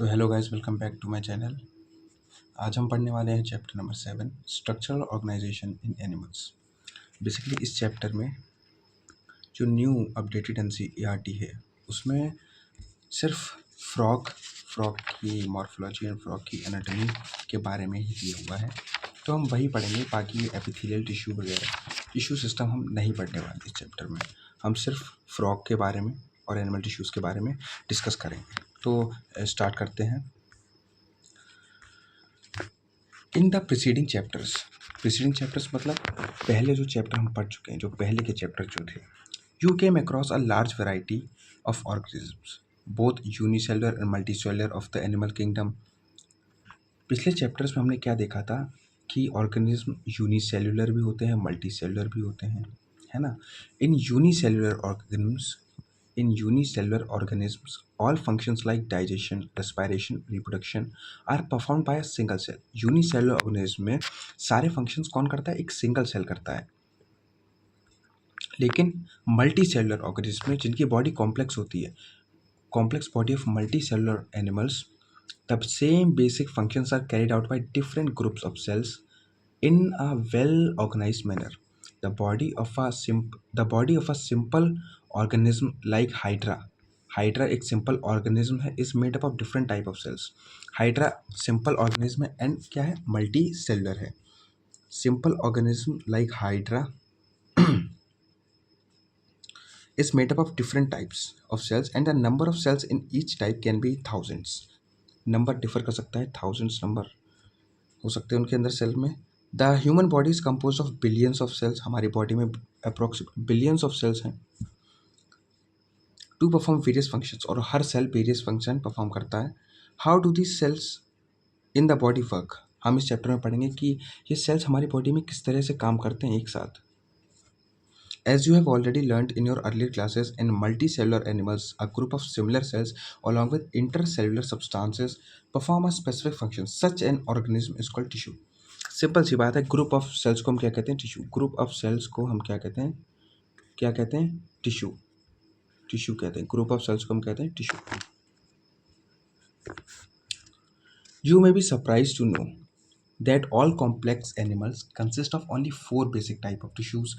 तो hello guys, welcome back to my channel. आज हम पढ़ने वाले हैं chapter number 7, structural organisation in animals. Basically इस चैप्टर में जो न्यू अपडेटेड एनसीईआरटी है उसमें सिर्फ फ्रॉग की मॉर्फोलॉजी एंड फ्रॉग की एनाटॉमी के बारे में ही दिया हुआ है, तो हम वही पढ़ेंगे। बाकी एपिथेलियल टिश्यू वगैरह टिश्यू सिस्टम हम नहीं पढ़ने वाले इस चैप्टर में। हम सिर्फ फ्रॉग के बारे में और एनिमल टिश्यूज़ के बारे में डिस्कस करेंगे। तो स्टार्ट करते हैं। इन द प्रीसीडिंग चैप्टर्स मतलब पहले जो चैप्टर हम पढ़ चुके हैं, जो पहले के चैप्टर जो थे, you came across a large variety of organisms both unicellular and multicellular of the animal kingdom. पिछले चैप्टर्स में हमने क्या देखा था कि ऑर्गेनिज्म यूनिसेलुलर भी होते हैं, मल्टीसेलुलर भी होते हैं, है ना। इन unicellular organisms, all functions like digestion, respiration, reproduction are performed by a single cell. Unicellular organism में सारे फंक्शंस कौन करता है? एक सिंगल सेल करता है। लेकिन मल्टी सेलुलर ऑर्गेनिज्म में जिनकी बॉडी कॉम्प्लेक्स होती है, complex body of multicellular animals, the same basic functions are carried out by different groups of cells in a well-organized manner. The body of a simple organism like Hydra एक simple organism है, is made up of different type of cells. Hydra simple organism है and क्या है? Multicellular है. Simple organism like Hydra is made up of different types of cells and the number of cells in each type can be thousands. Number differ कर सकता है, thousands number हो सकते हैं उनके अंदर सेल में। The human body is compose of billions of cells. हमारी बॉडी में अप्रोक्सीमेट बिलियंस ऑफ सेल्स हैं टू परफॉर्म वेरियस फंक्शंस, और हर सेल वेरियस फंक्शन परफॉर्म करता है। How do this cells in the body work? हम इस चैप्टर में पढ़ेंगे कि ये सेल्स हमारी बॉडी में किस तरह से काम करते हैं एक साथ। As you have already learned in your earlier classes, in multicellular animals, a group of similar cells along with intercellular substances perform a specific function. Such an organism is called tissue. Simple सी बात है, group of sales को हम क्या कहते हैं? Tissue. Group of sales को हम क्या कहते हैं? टिश्यू। टिश्यू कहते हैं। ग्रुप ऑफ सेल्स को हम कहते हैं tissue. You may be surprised to know that all complex animals consist of only four basic type of tissues.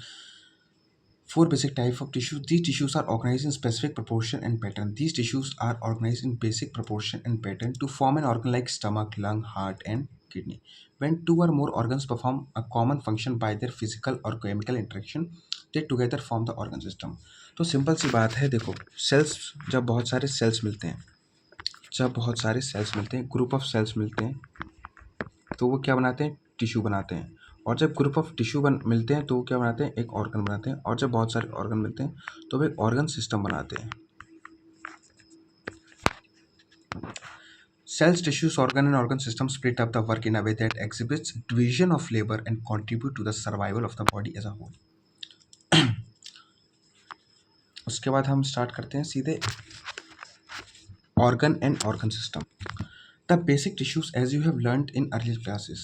These tissues are organized in specific proportion and pattern. These tissues are organized in basic proportion and pattern to form an organ like stomach, lung, heart, and kidney. When two or more organs perform a common function by their physical or chemical interaction, they together form the organ system. तो simple सी बात है, देखो sales, जब बहुत सारे sales मिलते हैं, ग्रुप ऑफ सेल्स मिलते हैं, तो वो क्या बनाते हैं? टिश्यू बनाते हैं। और जब ग्रुप ऑफ टिश्यू मिलते हैं तो वो क्या बनाते हैं? एक ऑर्गन बनाते हैं। और जब बहुत सारे ऑर्गन मिलते हैं तो वो एक ऑर्गन सिस्टम बनाते हैं। Cells, tissues, organ and organ system split up the work in a way that exhibits division of labour and contribute to the survival of the body as a whole. उसके बाद हम start करते हैं सीधे organ and organ system. The basic tissues, as you have learnt in earlier classes,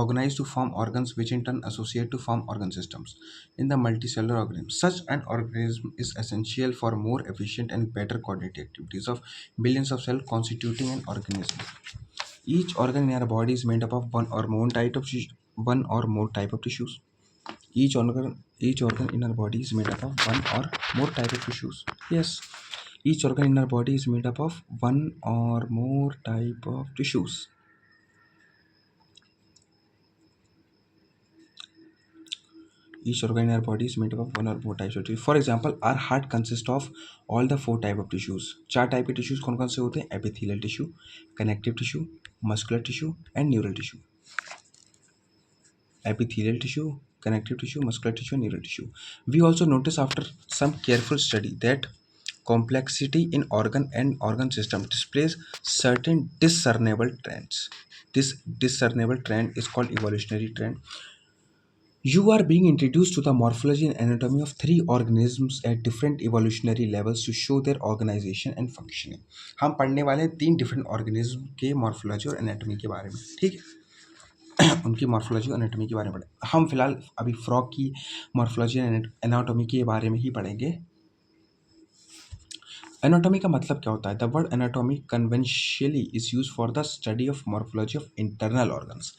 organize to form organs which in turn associate to form organ systems in the multicellular organism. Such an organism is essential for more efficient and better coordinated activities of billions of cells constituting an organism. Each organ in our body is made up of one or more type of tissues. Each organ in our body is made up of one or more type of tissues. Yes. Each organ in our body is made up of one or more type of tissues. Each organ in our body is made up of one or more types of tissues. For example, our heart consists of all the four type of tissues. चार type के tissues कौन कौन से होते हैं? Epithelial tissue, connective tissue, muscular tissue, and neural tissue. Epithelial tissue, connective tissue, muscular tissue, and neural tissue. We also notice after some careful study that complexity in organ and organ system displays certain discernible trends. This discernible trend is called evolutionary trend. You are being introduced to the morphology and anatomy of three organisms at different evolutionary levels to show their organization and functioning. हम पढ़ने वाले हैं तीन different organism के morphology और anatomy के बारे में, ठीक है। उनकी मॉर्फोलॉजी और एनाटॉमी के बारे में पढ़ें। हम फिलहाल अभी फ्रॉग की मॉर्फोलॉजी एंड एनाटॉमी के बारे में ही पढ़ेंगे। एनाटॉमी का मतलब क्या होता है? The word anatomy conventionally is use for the study of morphology of internal organs.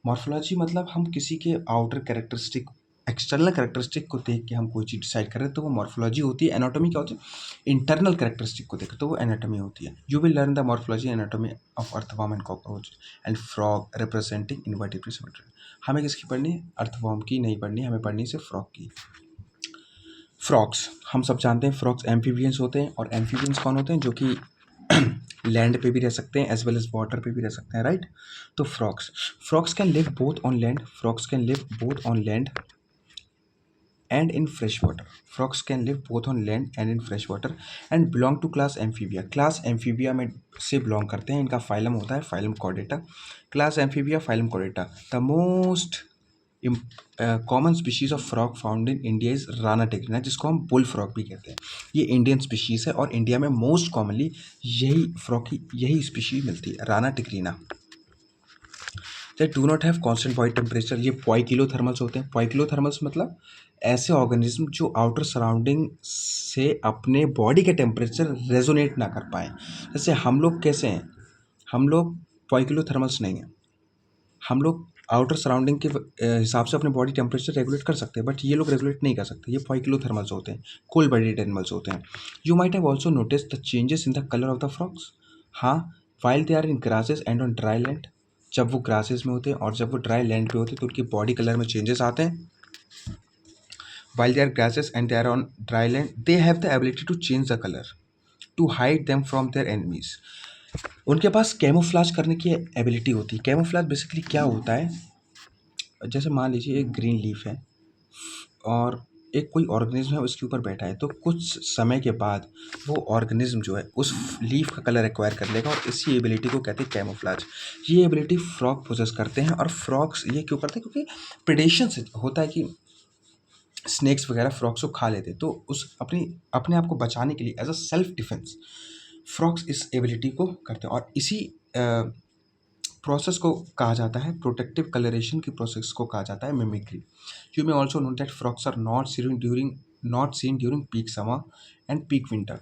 Morphology मतलब हम किसी के आउटर कैरेक्टरिस्टिक, एक्सटर्नल कैरेक्टरिस्टिक को देख के हम कोई चीज़ डिसाइड कर रहे हैं तो वो मॉर्फोलॉजी होती है। एनाटॉमी क्या होती है? इंटरनल कैरेक्टरिस्टिक को देख तो वो एनाटॉमी होती है। You will learn the morphology anatomy of earthworm and cockroach and frog representing invertebrates. हमें किसकी पढ़नी है? अर्थवॉर्म की नहीं पढ़नी, हमें पढ़नी है सिर्फ फ्रॉग की। फ्रॉक्स हम सब जानते हैं, फ्रॉक्स एम्फीबियंस होते हैं। और एम्फीबियंस कौन होते हैं? जो कि लैंड पे भी रह सकते हैं एज वेल एज वाटर पे भी रह सकते हैं, राइट। तो frogs frogs can live both on land, frogs can live both on land and in fresh water. Frogs can live both on land and in fresh water and belong to class Amphibia. Class Amphibia में से belong करते हैं। इनका phylum होता है phylum Chordata. Class Amphibia phylum Chordata. The most common species of frog found in India is Rana tigrina, जिसको हम bull frog भी कहते हैं। ये इंडियन स्पीशीज है और इंडिया में मोस्ट कॉमनली यही फ्रॉग की यही स्पीशीज मिलती है, Rana टिग्रिना। They do not have constant body temperature. ये पॉइकिलोथर्मल्स होते हैं। पॉइकिलोथर्मल्स मतलब ऐसे ऑर्गेनिज्म जो आउटर सराउंडिंग से अपने बॉडी के टेम्परेचर रेजोनेट ना कर पाए। जैसे हम लोग कैसे हैं? हम लोग पॉइकिलोथर्मल्स नहीं हैं। हम लोग आउटर सराउंडिंग के हिसाब से अपने बॉडी टेम्परेचर रेगुलेट कर सकते हैं, बट ये लोग रेगुलेट नहीं कर सकते। ये पॉइकिलोथर्मल्स होते हैं, कोल्ड बॉडीड एनिमल्स होते हैं। You might have also notice the changes in the colour of the frogs. हाँ, while they are in grasses and on dry land. जब वो ग्रासेस में होते हैं और जब वो ड्राई लैंड पे होते हैं तो उनकी बॉडी कलर में चेंजेस आते हैं। While they are grasses and they are on dry land they have the ability to change the colour to hide them from their enemies. उनके पास कैमोफ्लाज करने की एबिलिटी होती है। कैमोफ्लाज बेसिकली क्या होता है? जैसे मान लीजिए एक ग्रीन लीफ है और एक कोई ऑर्गेनिज्म है उसके ऊपर बैठा है, तो कुछ समय के बाद वो ऑर्गेनिज्म जो है उस लीफ का कलर एक्वायर कर लेगा और इसी एबिलिटी को कहते हैं कैमोफ्लाज। ये एबिलिटी फ्रॉग पोजेस करते हैं। और फ्रॉग्स ये क्यों करते हैं? क्योंकि प्रेडेशन से होता है कि स्नेक्स वगैरह फ्रॉग्स को खा लेते हैं, तो उस अपने आप को बचाने के लिए as a self defence frogs इस एबिलिटी को करते हैं। और इसी प्रोसेस को कहा जाता है, प्रोटेक्टिव कलरेशन की प्रोसेस को कहा जाता है mimicry. You may also know that frogs are not seen during peak summer and peak winter.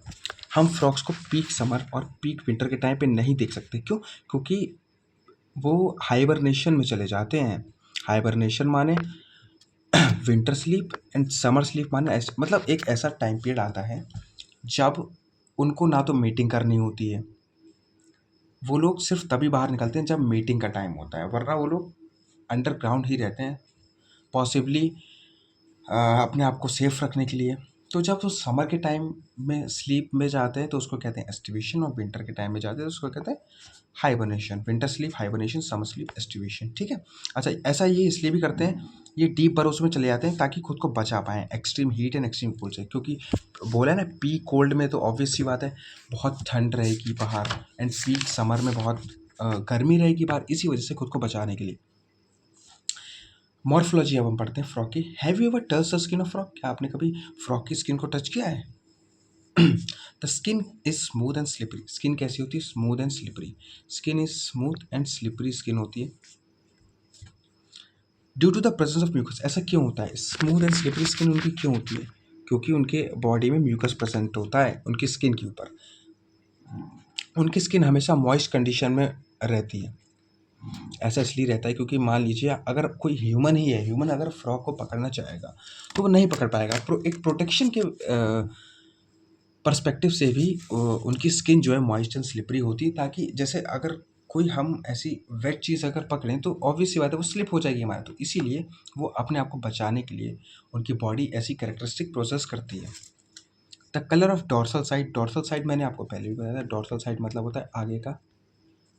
हम फ्रॉक्स को पीक समर और पीक विंटर के टाइम पे नहीं देख सकते। क्यों? क्योंकि वो हाइबरनेशन में चले जाते हैं। हाइबरनेशन माने winter sleep and summer sleep माने मतलब एक ऐसा टाइम पीरियड आता है जब उनको ना तो मीटिंग करनी होती है। वो लोग सिर्फ तभी बाहर निकलते हैं जब मीटिंग का टाइम होता है, वरना वो लोग अंडरग्राउंड ही रहते हैं, पॉसिबली अपने आप को सेफ रखने के लिए। तो जब वो समर के टाइम में स्लीप में जाते हैं तो उसको कहते हैं एस्टिवेशन, और विंटर के टाइम में जाते हैं तो उसको कहते हैं hibernation. Winter sleep, hibernation, summer sleep, aestivation, ठीक है। अच्छा, ऐसा ये इसलिए भी करते हैं, ये डीप बर्रोस में चले जाते हैं ताकि खुद को बचा पाएँ extreme heat and extreme cold से। क्योंकि बोला है ना, पीक कोल्ड में तो ऑब्वियस सी बात है बहुत ठंड रहेगी बाहर, एंड पीक समर में बहुत गर्मी रहेगी बाहर, इसी वजह से खुद को बचाने के लिए। मॉर्फोलॉजी अब हम पढ़ते हैं फ्रॉग की। Have you ever touch the skin of frog? क्या आपने कभी फ्रॉग की स्किन को टच किया है? The skin is smooth and slippery. Skin कैसी होती है? Smooth and slippery. Skin is smooth and slippery skin होती है due to the presence of mucus. ऐसा क्यों होता है? स्मूथ एंड स्लिपरी स्किन उनकी क्यों होती है? क्योंकि उनके बॉडी में म्यूकस प्रेजेंट होता है उनकी स्किन के ऊपर। उनकी स्किन हमेशा मॉइस्ट कंडीशन में रहती है। ऐसा इसलिए रहता है क्योंकि मान लीजिए अगर कोई ह्यूमन ही है, ह्यूमन अगर फ्रॉग को पकड़ना चाहेगा तो वो नहीं पकड़ पाएगा। एक प्रोटेक्शन के पर्सपेक्टिव से भी उनकी स्किन जो है मॉइस्ट एंड स्लिपरी होती है, ताकि जैसे अगर कोई हम ऐसी वेट चीज़ अगर पकड़ें तो ऑब्वियस सी बात है वो स्लिप हो जाएगी हमारे। तो इसीलिए वो अपने आप को बचाने के लिए उनकी बॉडी ऐसी कैरेक्टरिस्टिक प्रोसेस करती है। The colour of dorsal side. Dorsal side मैंने आपको पहले भी बताया था। डॉर्सल साइड मतलब होता है आगे का,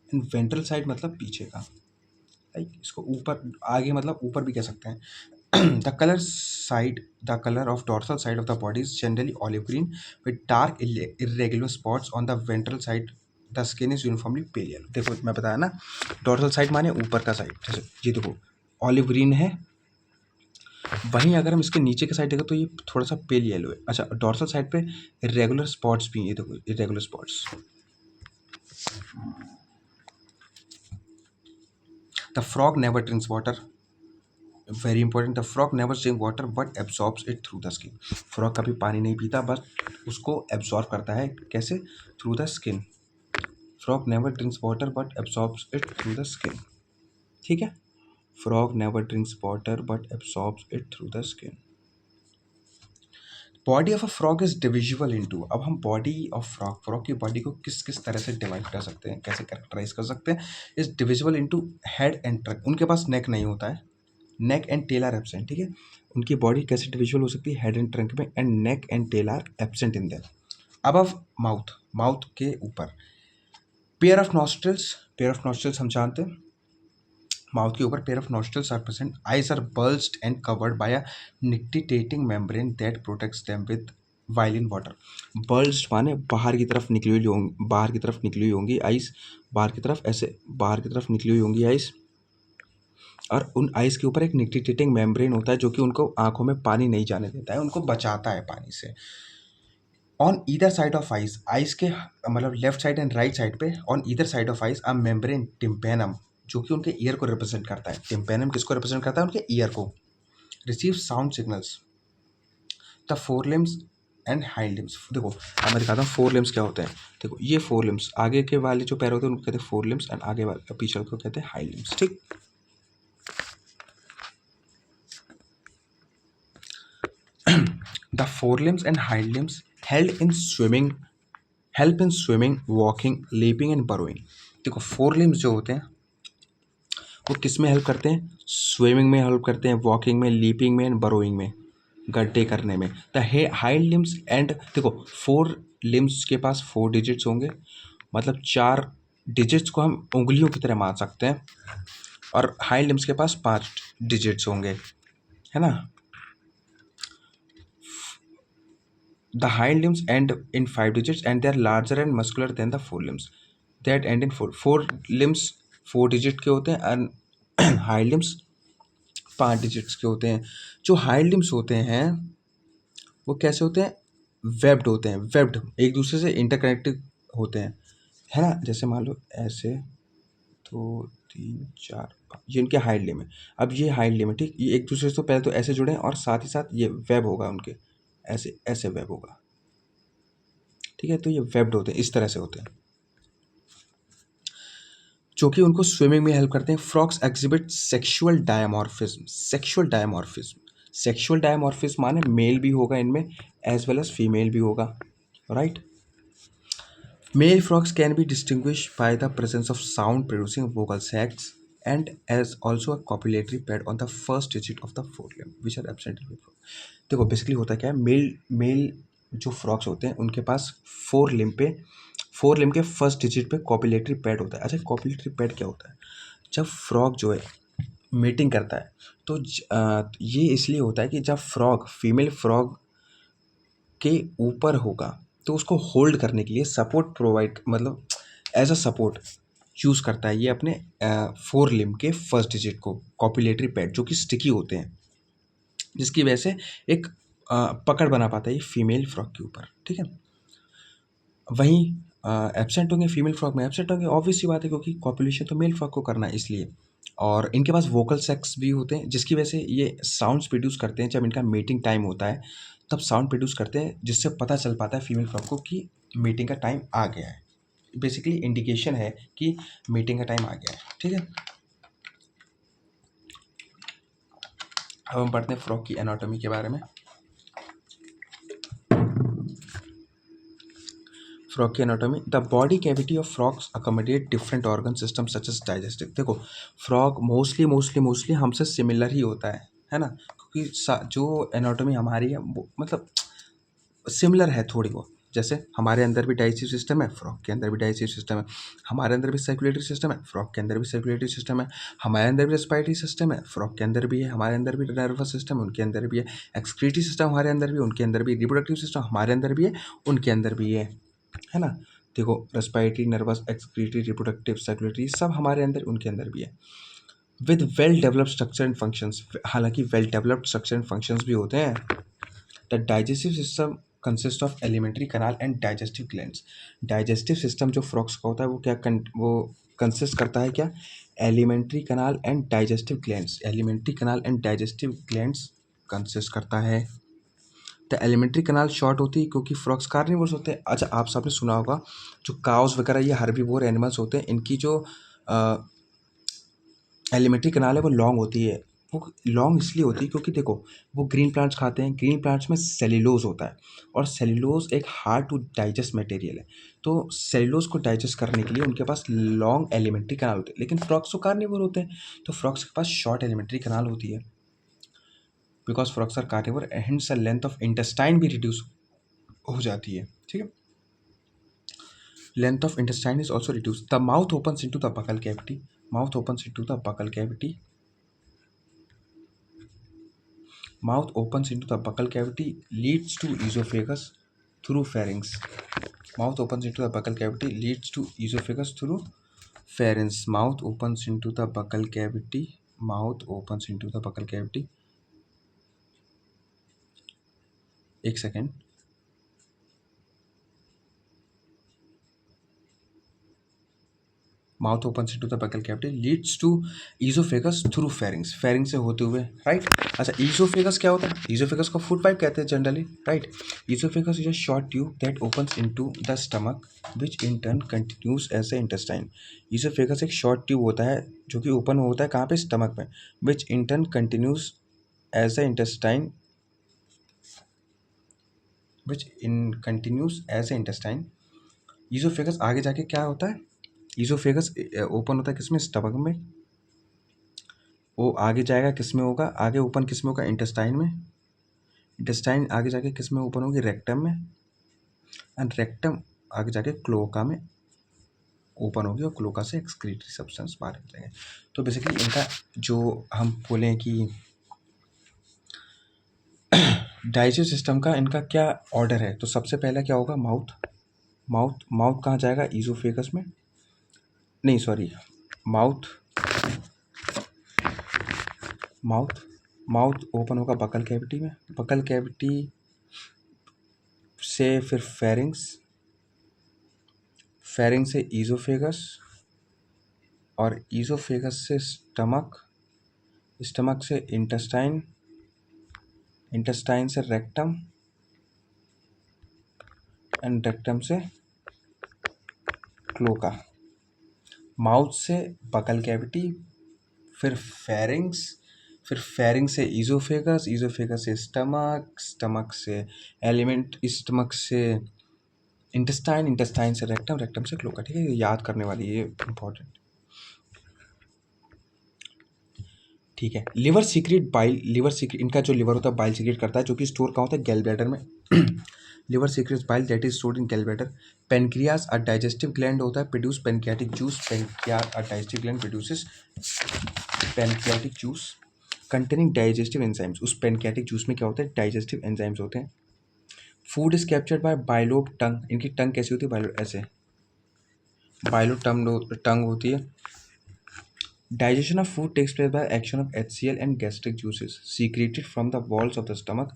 एंड वेंट्रल साइड मतलब पीछे का। लाइक इसको ऊपर, आगे मतलब ऊपर भी कह सकते हैं। The color of dorsal side of the body is generally olive green with dark irregular spots on the ventral side. The skin is uniformly pale yellow. देखो मैं बताया ना, डॉर्सल साइड माने ऊपर का साइड। जैसे ये देखो ऑलिव ग्रीन है, वहीं अगर हम इसके नीचे के साइड देखो तो ये थोड़ा सा पेल येलो है। अच्छा, डॉर्सल साइड पे इरेगुलर स्पॉट्स भी हैं, ये देखो irregular spots. The frog never drinks water. Very important, the frog never drink water but absorbs it through the skin. Frog कभी पानी नहीं पीता, बस उसको एब्जॉर्ब करता है। कैसे? Through the skin. Frog never drinks water but absorbs it through the skin. ठीक है, frog never drinks water but absorbs it through the skin. Body of a frog is divisible into. अब हम body of frog, frog की body को किस किस तरह से डिवाइड कर सकते हैं, कैसे कैरेक्टराइज कर सकते हैं? Is divisible into head and trunk. उनके पास नेक नहीं होता है, neck and tail are absent. ठीक है, उनकी बॉडी कैसे डिविजिबल हो सकती है? हेड एंड ट्रंक में, and neck and tail are absent in them. Above mouth, mouth के ऊपर। Pair of nostrils, pair of nostrils हम जानते हैं, माउथ के ऊपर pair of nostrils are present. Eyes are bulged and covered bye a nictitating membrane that protects them with while in water. Bulged माने बाहर की तरफ निकली हुई होंगी, बाहर की तरफ निकली हुई होंगी आइज, बाहर की तरफ, ऐसे बाहर की तरफ निकली हुई होंगी आइज, और उन आइज के ऊपर एक निक्टिटेटिंग मेम्ब्रेन होता है जो कि उनको आंखों में पानी नहीं जाने देता है, उनको बचाता है पानी से। On either side of eyes, eyes के मतलब left side and right side पे, on either side of eyes a membrane tympanum, जो कि उनके ईयर को रिप्रेजेंट करता है। टिम्पेनम किसको रिप्रेजेंट करता है? उनके ईयर को। Receive sound signals the fore limbs and hind limbs. देखो अब मैं दिखाता हूँ फोर लिम्स क्या होते हैं। देखो ये फोर लिम्स, आगे के वाले जो पैर होते हैं उनको कहते हैं फोर लिम्स, एंड आगे वाले पीछे को कहते हैं हाइंड लिम्स। ठीक, the fore limbs and hind limbs held in swimming, help in swimming, walking, leaping and burrowing. देखो फोर लिम्स जो होते हैं वो किस में हेल्प करते हैं? स्विमिंग में हेल्प करते हैं, वॉकिंग में, लीपिंग में एंड बरोइंग में, गड्ढे करने में। द हाइंड लिम्स एंड, देखो फोर लिम्स के पास फोर डिजिट्स होंगे, मतलब चार डिजिट्स को हम उंगलियों की तरह मान सकते हैं, और हाइंड लिम्स के पास 5 डिजिट्स होंगे, है ना। The hind limbs end in 5 digits and they are larger and muscular than the fore limbs that end in 4। Fore limbs 4 digit के होते हैं एंड हाइंड लिम्स 5 डिजिट्स के होते हैं। जो हाइंड लिम्स होते हैं वो कैसे होते हैं? वेब्ड होते हैं, वेब्ड, एक दूसरे से इंटरकनेक्टेड होते हैं, है ना। जैसे मान लो ऐसे 2 3 4 5, ये इनके हाइंड लिम्ब है। अब ये हाइंड लिम्ब है, ठीक, ये एक दूसरे से तो पहले तो ऐसे जुड़े हैं, और साथ ही साथ ये वेब होगा उनके, ऐसे ऐसे वेब होगा। ठीक है, तो ये वेब्ड होते हैं, इस तरह से होते हैं, जो कि उनको स्विमिंग में हेल्प करते हैं। Frogs exhibit sexual dimorphism, sexual dimorphism, sexual dimorphism माने मेल भी होगा इनमें एज वेल एज फीमेल भी होगा, right. Male frogs can be distinguished by the presence of sound producing vocal sacs and as also a copulatory pad on the first digit of the forelimb which are absent in the frog। देखो basically होता क्या है, mail mail जो frocks होते हैं उनके पास four limb के first digit पे कॉपुलेटरी पैड होता है। अच्छा, कॉपुलेटरी पैड क्या होता है? जब फ्रॉग जो है मीटिंग करता है तो ये इसलिए होता है कि जब फ्रॉग फीमेल फ्रॉग के ऊपर होगा तो उसको होल्ड करने के लिए सपोर्ट प्रोवाइड, मतलब एज अ सपोर्ट यूज़ करता है ये अपने फोर लिम्ब के फर्स्ट डिजिट को, कॉपुलेटरी पैड, जो कि स्टिकी होते हैं, जिसकी वजह से एक पकड़ बना पाता है ये फीमेल फ्रॉग के ऊपर। ठीक है, वहीं एब्सेंट होंगे फीमेल फ्रॉग में, एब्सेंट होंगे, ऑब्वियस सी बात है, क्योंकि कॉपुलेशन तो मेल फ्रॉग को करना है इसलिए। और इनके पास वोकल सेक्स भी होते हैं, जिसकी वजह से ये साउंड्स प्रोड्यूस करते हैं। जब इनका मीटिंग टाइम होता है तब साउंड प्रोड्यूस करते हैं, जिससे पता चल पाता है फीमेल फ्रॉग को कि मीटिंग का टाइम आ गया है। बेसिकली इंडिकेशन है कि मीटिंग का टाइम आ गया है। ठीक है, अब हम पढ़ते हैं फ्रॉग की एनाटॉमी के बारे में। फ्रॉग की anatomy, the body cavity of frogs accommodate different organ system such as digestive. देखो फ्रॉग मोस्टली हमसे सिमिलर ही होता है ना, क्योंकि जो एनाटॉमी हमारी है वो मतलब सिमिलर है थोड़ी बहुत। जैसे हमारे अंदर भी डाइजेस्टिव सिस्टम है, फ्रॉग के अंदर भी डाइजेस्टिव सिस्टम है, हमारे अंदर भी सर्कुलेटरी सिस्टम है, फ्रॉग के अंदर भी सर्कुलेटरी सिस्टम है, हमारे अंदर भी रेस्पिरेटरी सिस्टम है, फ्रॉग के अंदर भी है, हमारे अंदर भी नर्वस सिस्टम है, उनके अंदर भी है, एक्सक्रीटरी सिस्टम हमारे अंदर भी है, उनके अंदर भी, रिप्रोडक्टिव सिस्टम हमारे अंदर भी है, उनके अंदर भी है ना। देखो respiratory, nervous, excretory, reproductive, circulatory सब हमारे अंदर, उनके अंदर भी है, with well developed structure and functions. हालांकि well developed structure and functions भी होते हैं। The digestive system consist of alimentary canal and digestive glands. Digestive system जो फ्रॉक्स का होता है वो वो कंसिस्ट करता है क्या, alimentary canal and digestive glands. Alimentary canal and digestive glands consist करता है। द एलिमेंट्री कनाल शॉर्ट होती है क्योंकि फ्रॉक्स कार्निवोर्स होते हैं। अच्छा, आप सबने सुना होगा जो काउस वगैरह ये हर्बीवोर एनिमल्स होते हैं, इनकी जो एलिमेंट्री कनाल है वो लॉन्ग होती है। वो लॉन्ग इसलिए होती है क्योंकि देखो वो ग्रीन प्लांट्स खाते हैं, ग्रीन प्लांट्स में सेल्यूलोज होता है और सेल्यूलोज एक हार्ड टू डाइजेस्ट मटेरियल है। तो सेल्यूलोज को डाइजेस्ट करने के लिए उनके पास लॉन्ग एलिमेंट्री कनाल होते हैं। लेकिन फ्रॉक्स तो कार्निवोर होते हैं, तो फ्रॉक्स के पास शॉर्ट एलिमेंट्री कनाल होती है because frogs are carnivore and hence the length of intestine भी रिड्यूस हो जाती है। ठीक है, length of intestine is also reduce. The mouth opens into the buccal cavity. Mouth opens into the buccal cavity. Mouth opens into the buccal cavity, leads to esophagus through pharynx. Mouth opens into the buccal cavity, leads to esophagus through pharynx. Mouth opens into the buccal cavity. Mouth opens into the buccal cavity. एक second. Mouth open to the buccal cavity, leads to oesophagus through pharynx. Pharynx से होते हुए, right. अच्छा, ईजोफेगस क्या होता है? ईजोफेगस को food pipe कहते हैं generally, right. Oesophagus is a short tube that opens into the stomach which in turn continues as a intestine. Oesophagus एक शॉर्ट ट्यूब होता है जो कि ओपन होता है कहाँ पे? स्टमक में। Which in turn continues as a intestine, which in continues as a intestine. Oesophagus आगे जाके क्या होता है? ईजोफेगस ओपन होता है किसमें? स्टमक में। वो आगे जाएगा किस में होगा? आगे ओपन किस में होगा? इंटेस्टाइन में। इंटेस्टाइन आगे जाके किस में ओपन होगी? रेक्टम में। एंड रेक्टम आगे जाके क्लोका में ओपन होगी और क्लोका से एक्सक्रीटरी सब्सटेंस बाहर निकलेंगे। तो बेसिकली इनका जो हम बोलें कि डाइजेस्टिव सिस्टम का इनका क्या ऑर्डर है, तो सबसे पहला क्या होगा? माउथ। माउथ माउथ कहाँ जाएगा? ईजोफेगस में। नहीं sorry, mouth mouth mouth open होगा बकल कैविटी में। बकल कैविटी से फिर फेरिंग्स, फेरिंग से ईजोफेगस और ईजोफेगस से स्टमक, स्टमक से इंटेस्टाइन, इंटेस्टाइन से रेक्टम एंड रेक्टम से क्लोका। माउथ से बकल कैविटी, फिर फेरिंग्स, फिर फेरिंग से ईजोफेगस, ईजोफेगस से स्टमक, स्टमक से एलिमेंट, स्टमक से इंटेस्टाइन, इंटेस्टाइन से रेक्टम, रेक्टम से क्लोका। ठीक है, ये याद करने वाली, ये इंपॉर्टेंट। ठीक है, liver secret bile, liver secret, इनका जो लिवर होता है बाइल सीक्रेट करता है, जो कि स्टोर कहाँ होता है? गैल ब्लैडर में। Liver secretes bile that is stored in gall bladder. Pancreas a digestive gland होता है, produce pancreatic juice. Pancreas a digestive gland produces pancreatic juice containing digestive enzymes. उस पेनक्रियाटिक जूस में क्या होता है? डाइजेस्टिव एंजाइम्स होते हैं। Food is captured by bilobed tongue. इनकी टंग कैसी होती है? बाइलोब, ऐसे बाइलोब टंग होती है। Digestion of food takes place by action of HCl and gastric juices secreted from the walls of the stomach.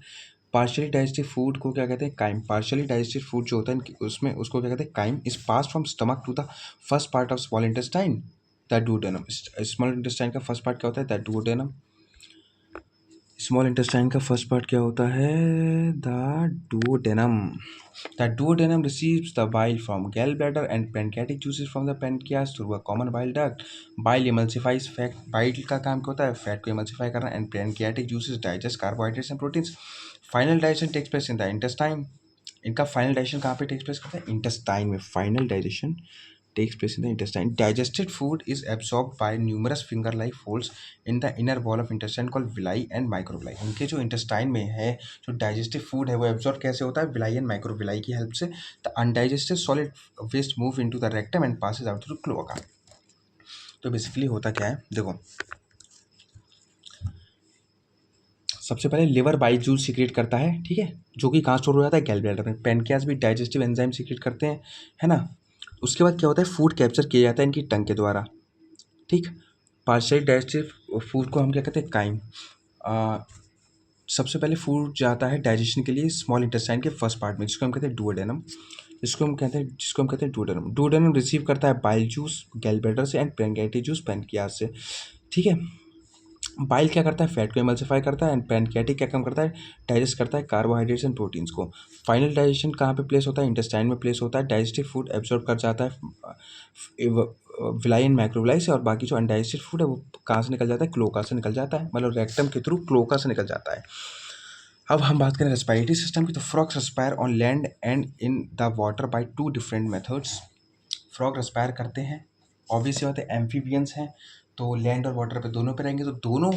Partially digestive food को क्या कहते हैं? काइम। पार्शियली डाइजेस्टिव फूड जो होता है उसमें उसको क्या कहते हैं? Chyme. Is pass from stomach to the first part of small intestine, the duodenum. Small intestine का फर्स्ट पार्ट क्या होता है? The duodenum. स्मॉल इंटेस्टाइन का फर्स्ट पार्ट क्या होता है? The duodenum. The duodenum receives the bile from gallbladder and pancreatic juices from the pancreas through a common bile duct. Bile emulsifies fat. Bile का काम क्या होता है? फैट को emulsify करना। and pancreatic juices digest carbohydrates and proteins. Final digestion takes place in the intestine. इनका final digestion कहाँ पे टेक्स प्लेस करता है? इंटेस्टाइन में। Final digestion takes place in the intestine. Digested food is absorbed by numerous finger-like folds in the inner wall of intestine called villi and microvilli. इनके जो intestine में है जो digestive food है वो absorb कैसे होता है? villi and microvilli की help से। The undigested solid waste move into the rectum and passes out through cloaca. तो बेसिकली होता क्या है? देखो, सबसे पहले लिवर बाइल जूस सीक्रेट करता है, ठीक है, जो कि कहाँ स्टोर हो जाता है? गैल ब्लैडर में। पैनक्रियास भी डाइजेस्टिव एंजाइम सीक्रेट करते हैं, है ना। उसके बाद क्या होता है? फूड कैप्चर किया जाता है इनकी टंग के द्वारा, ठीक। पार्शियल डाइजेस्टिव फूड को हम क्या कहते हैं? काइम। सबसे पहले फूड जाता है डाइजेशन के लिए स्मॉल इंटेस्टाइन के फर्स्ट पार्ट में, जिसको हम कहते हैं डुओडेनम। जिसको हम कहते हैं डुओडेनम। डुओडेनम रिसीव करता है बाइल जूस गैलब्लैडर से एंड पैनक्रियाटिक जूस पैनक्रियाज से। ठीक है। बाइल क्या करता है, फैट को इमल्सिफाई करता है, एंड पैनक्रियाटिक क्या काम करता है, डाइजेस्ट करता है कार्बोहाइड्रेट्स एंड प्रोटीन्स को। फाइनल डाइजेशन कहाँ पे प्लेस होता है, इंटेस्टाइन में प्लेस होता है। डाइजेस्टिव फूड एब्जॉर्ब कर जाता है विलाई एंड माइक्रोविलाई से, और बाकी जो अनडाइजेस्टेड फूड है वो कहाँ से निकल जाता है, क्लोका से निकल जाता है, मतलब रेक्टम के थ्रू क्लोका से निकल जाता है। अब हम बात करें रेस्पिरेटरी सिस्टम की, तो frogs respire on land and in the water by two different methods. Frog respire करते हैं, ऑब्वियस बात है एम्फीबियंस हैं तो लैंड और वाटर पे दोनों पे रहेंगे, तो दोनों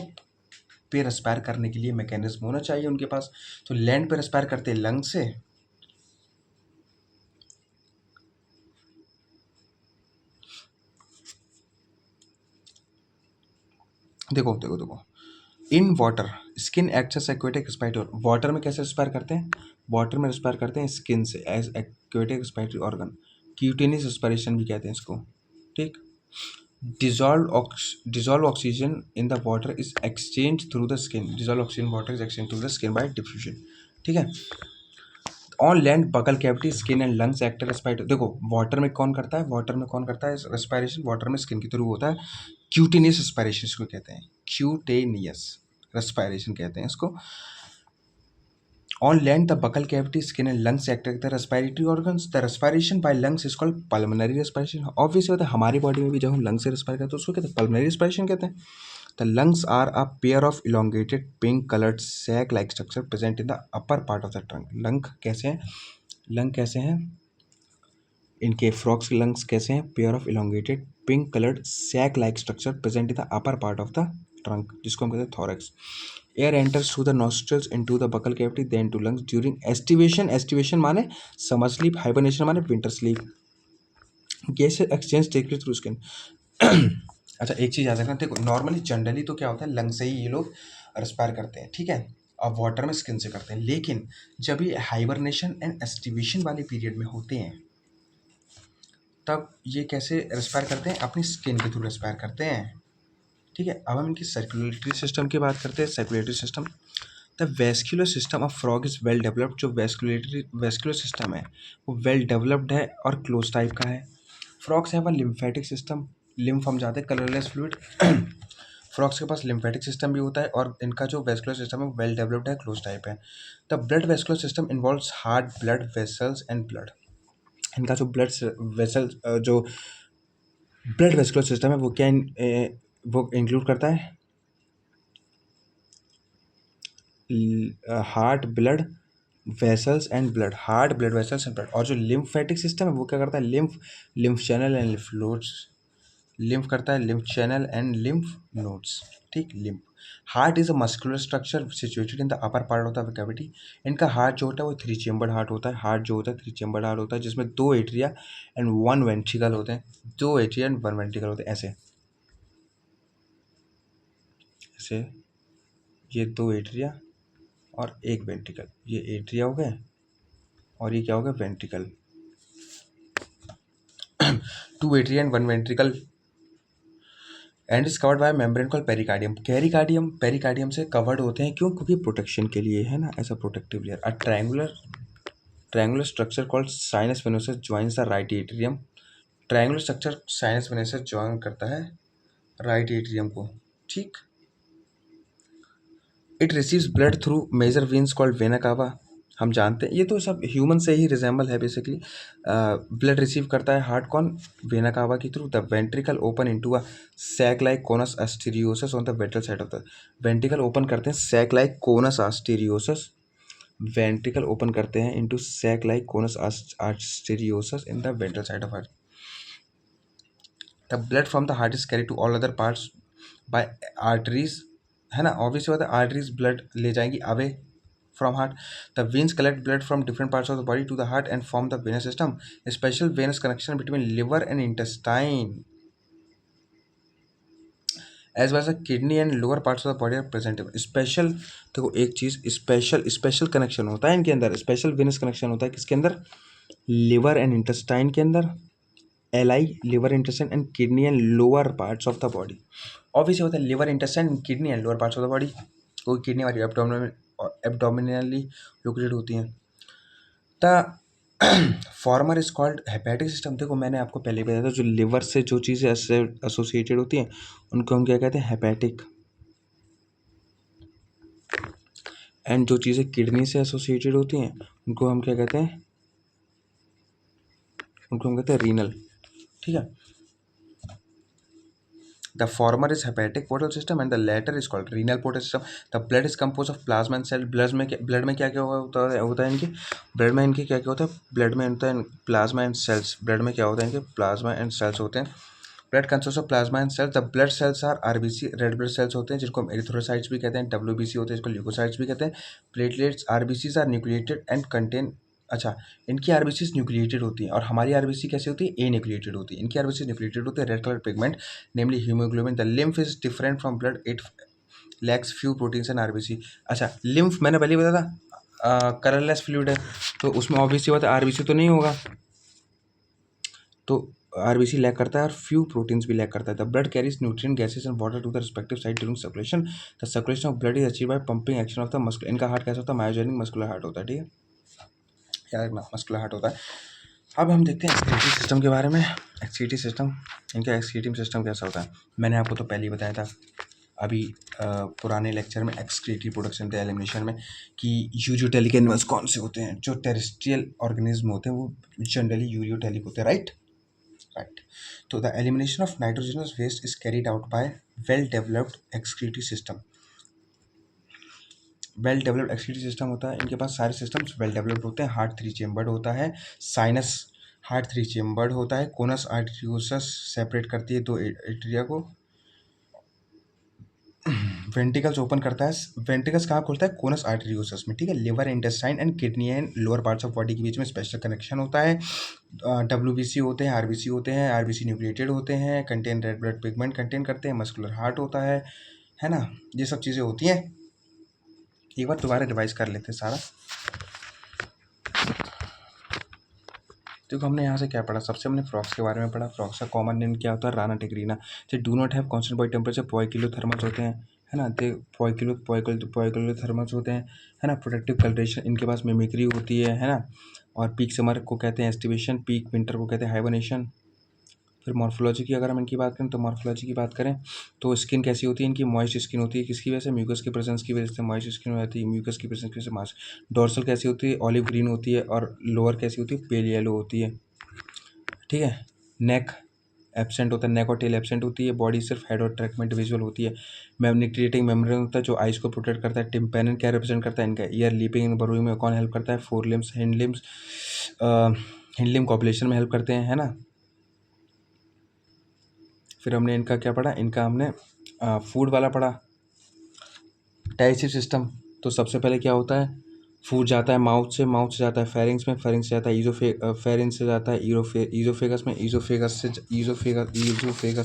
पे रेस्पायर करने के लिए मैकेनिज्म होना चाहिए उनके पास। तो लैंड पे रेस्पायर करते हैं लंग से, देखो देखो देखो, in water skin acts as aquatic respiratory. Water में कैसे रेस्पायर करते हैं, वाटर में रेस्पायर करते हैं स्किन से as aquatic respiratory organ, cutaneous respiration भी कहते हैं इसको। ठीक। dissolved oxygen in the water is exchanged through the skin। dissolved oxygen water is exchanged through the skin by diffusion। ठीक है। On land buccal cavity skin and lungs act respiratory. देखो water में कौन करता है, वाटर में कौन करता है रेस्पिरेशन, वाटर में स्किन के थ्रू होता है, क्यूटेनियस रेस्पिरेशन इसको कहते हैं, क्यूटेनियस रेस्पिरेशन कहते हैं इसको। On land the buccal cavity skin and lungs act the respiratory organs. The respiration by lungs is called pulmonary respiration. Obviously होता है हमारी बॉडी में भी जब हम लंग्स से रेस्पायर करते हैं तो उसको कहते हैं पल्मोनरी रेस्पिरेशन कहते हैं। The lungs are a pair of elongated pink coloured sac like structure present in the upper part of the trunk. Lung कैसे हैं, लंग कैसे हैं इनके, फ्रॉग्स के लंग्स कैसे हैं, pair of elongated pink coloured sac like structure present in the upper part of the trunk, जिसको हम कहते हैं thorax. Air enters through the nostrils into the buccal cavity then to lungs during aestivation. Aestivation माने summer sleep, hibernation माने winter sleep. Gas exchange take place through skin. अच्छा एक चीज़ याद रखना, देखो नॉर्मली जनरली तो क्या होता है लंग से ही ये लोग रेस्पायर करते हैं, ठीक है, और वाटर में स्किन से करते हैं। लेकिन जब ये हाइबरनेशन एंड एस्टिवेशन वाले पीरियड में होते हैं तब ये कैसे रेस्पायर करते हैं, अपनी स्किन के थ्रू रेस्पायर करते हैं। ठीक है। अब हम इनकी सर्कुलेटरी सिस्टम की बात करते हैं। Circulatory system, the vascular system of frog is well developed. जो वेस्कुलर सिस्टम है वो वेल डेवलप्ड है और क्लोज टाइप का है। Frogs have a lymphatic system, lymph हम जाते हैं कलरलेस फ्लूइड। फ्रॉग्स के पास लिम्फेटिक सिस्टम भी होता है और इनका जो वेस्कुलर सिस्टम है वेल डेवलप्ड है, क्लोज टाइप है। The blood vascular system involves heart blood vessels and blood. इनका जो ब्लड वेसल जो ब्लड वेस्कुलर सिस्टम है वो क्या वो इंक्लूड करता है heart blood vessels and blood, heart blood vessels and blood. और जो लिम्फेटिक सिस्टम है वो क्या करता है, lymph channel and lymph nodes, lymph करता है lymph channel and lymph nodes. ठीक। Lymph, heart is a muscular structure situated in the upper part of the cavity. इनका हार्ट जो होता है वो 3 चेम्बर्ड हार्ट होता है। हार्ट जो होता है 3 चेम्बर्ड हार्ट होता है जिसमें 2 एट्रिया एंड 1 वेंट्रिकल होते हैं, 2 एट्रिया एंड 1 वेंट्रिकल होते हैं। ऐसे ऐसे ये 2 एट्रिया और 1 वेंट्रिकल, ये एट्रिया हो गए और ये क्या हो गया ventricle. 2 atria and 1 ventricle and is covered by membrane called pericardium. Pericardium से कवर्ड होते हैं, क्यों, क्योंकि प्रोटेक्शन के लिए है ना, ऐसा protective layer. A triangular structure called sinus venosus joins the right atrium. Triangular structure sinus venosus join करता है राइट एट्रियम को। ठीक। It receives blood through major veins called vena cava. हम जानते हैं ये तो सब ह्यूमन से ही रिजेंबल है बेसिकली। ब्लड रिसीव करता है हार्ट कौन, वेना कावा के थ्रू। The ventricle open into a sac like conus arteriosus on the ventral side of the, ventricle open करते हैं sac like conus arteriosus, ventricle open करते हैं into sac like conus arteriosus in the ventral side of heart. The blood from the heart is carry to all other parts by arteries, है ना, obviously बात है arteries blood ले जाएंगी away from heart. The veins collect blood from different parts of the body to the heart and form the venous system। A special venous connection between liver and intestine as well as the kidney and lower parts of the body are present। Special, देखो एक चीज़, special connection होता है इनके अंदर, special Venus connection होता है किसके अंदर, लिवर एंड इंटेस्टाइन के अंदर। LI liver intestine and kidney and lower parts of the body. Obviously होता है liver intestine kidney and lower parts of the body, कोई किडनी हमारी एब्डोमेन एब्डोमिनली लोकेटेड होती हैं। The former is called hepatic system. देखो मैंने आपको पहले बताया था, जो लिवर से जो चीज़ें एसोसिएटेड होती हैं उनको हम क्या कहते हैं, हेपेटिक। एंड जो चीज़ें किडनी से एसोसिएटेड होती हैं उनको हम क्या कहते हैं, उनको हम कहते हैं रीनल। ठीक है, the former is hepatic portal system and the latter is called renal portal system. The blood is compose of plasma and cell. Blood में क्या क्या होता है इनके, ब्लड में इनके क्या क्या होता है, ब्लड में होता है प्लाज्मा एंड सेल्स। ब्लड में क्या होता है इनके, प्लाज्मा एंड सेल्स होते हैं। Blood consist of plasma and cells. The blood cells are RBC, red blood cells होते हैं जिनको हम एरिथ्रोसाइट्स भी कहते हैं। डब्ल्यूबीसी होते हैं जिसको ल्यूकोसाइट्स भी कहते हैं। Platelets RBCs are nucleated and contain, अच्छा इनकी आरबीसीज न्यूक्लिएटेड होती हैं और हमारी आरबीसी कैसी होती है, ए न्यूक्लिएटेड होती है। इनकी आरबीसी न्यूक्लिएटेड होती है, red colour pigment namely haemoglobin. The lymph is different from blood, it lacks few proteins and RBC. अच्छा लिम्फ मैंने पहले ही बताया था कलरलेस फ्लूइड है, तो उसमें ऑब्वियसली बात है आरबीसी तो नहीं होगा, तो आरबीसी लैक करता है और फ्यू प्रोटीन्स भी लैक करता है। The blood carries nutrient gases and water to the respective site during circulation. The circulation of blood is achieve by pumping action of the muscular. इनका हार्ट कैसा होता है, मायोजेनिक मस्कुलर हार्ट होता है। ठीक है, याद रखना मस्कुलर हार्ट होता है। अब हम देखते हैं एक्सक्रीटरी सिस्टम के बारे में। एक्सक्रीटरी सिस्टम, इनका एक्सक्रीटिंग सिस्टम कैसा होता है, मैंने आपको तो पहले ही बताया था अभी पुराने लेक्चर में एक्सक्रीटरी प्रोडक्शन थे एलिमिनेशन में, कि यूरियोटेलिक एनिमल्स कौन से होते हैं, जो टेरेस्ट्रियल ऑर्गेनिज्म होते हैं वो जनरली यूरियोटेलिक होते हैं, राइट। राइट, तो the elimination of nitrogenous waste is carried out by well developed excretory system. Well developed excretory system होता है, इनके पास सारे सिस्टम्स वेल डेवलप्ड होते हैं। हार्ट 3 चेम्बर्ड होता है, साइनस हार्ट 3 चेम्बर्ड होता है, कोनस आर्टरियोसस सेपरेट करती है दो एट्रिया को, वेंट्रिकल्स ओपन करता है, वेंट्रिकल्स कहाँ खोलता है, कोनस आर्टरियोसस में। ठीक है, liver intestine and kidney and lower parts of body के बीच में स्पेशल कनेक्शन होता है। डब्ल्यूबीसी होते हैं, आरबीसी होते हैं, आरबीसी न्यूक्लिएटेड होते हैं, contain red blood pigment contain करते हैं, मस्कुलर हार्ट होता है ना, ये सब चीज़ें होती हैं। एक बार दोबारा रिवाइज कर लेते हैं सारा। देखो हमने यहाँ से क्या पढ़ा, सबसे हमने फ्रॉक्स के बारे में पढ़ा। फ्रॉक्स का कॉमन नेम क्या होता है, राना टिग्रीना। जो do not have constant body temperature, poikilothermous होते हैं, है ना, दे पोइकिलोथर्मस होते हैं, है ना। प्रोटेक्टिव कलरेशन, इनके पास मिमिक्री होती है ना। और पीक समर को कहते हैं एस्टिवेशन, पीक विंटर को कहते हैं हाइबरनेशन। फिर मॉर्फोलॉजी की अगर हम इनकी बात करें, तो मॉर्फोलॉजी की बात करें तो स्किन कैसी होती है इनकी, मॉइस्ट स्किन होती है, किसकी वजह से, म्यूकस की प्रेजेंस की वजह से मॉइस्ट स्किन हो जाती है, म्यूकस की प्रेजेंस की वजह से मॉइस्ट। डोर्सल कैसी होती है, ऑलिव ग्रीन होती है, और लोअर कैसी होती है, पेल येलो होती है। ठीक है, नेक एब्सेंट होता है, नेक और टेल एब्सेंट होती है, बॉडी सिर्फ हेड और ट्रैक में इंडिविजुअल होती है। न्यूक्लिएटिंग मेम्ब्रेन होता है जो आइज को प्रोटेक्ट करता है। टिम्पेनन क्या रिप्रेजेंट करता है इनका, ईयर, लीपिंग इन बरोइंग में कौन हेल्प करता है, four limbs, hind limb copulation में हेल्प करते हैं, है ना। फिर हमने इनका क्या पढ़ा, इनका हमने फूड वाला पढ़ा, डाइजेस्टिव सिस्टम। तो सबसे पहले क्या होता है, फूड जाता है माउथ से, माउथ से जाता है फेरिंग्स में, फेरिंग्स से जाता है फेरिंग्स से जाता है ईजोफेगस में, ईजोफेगस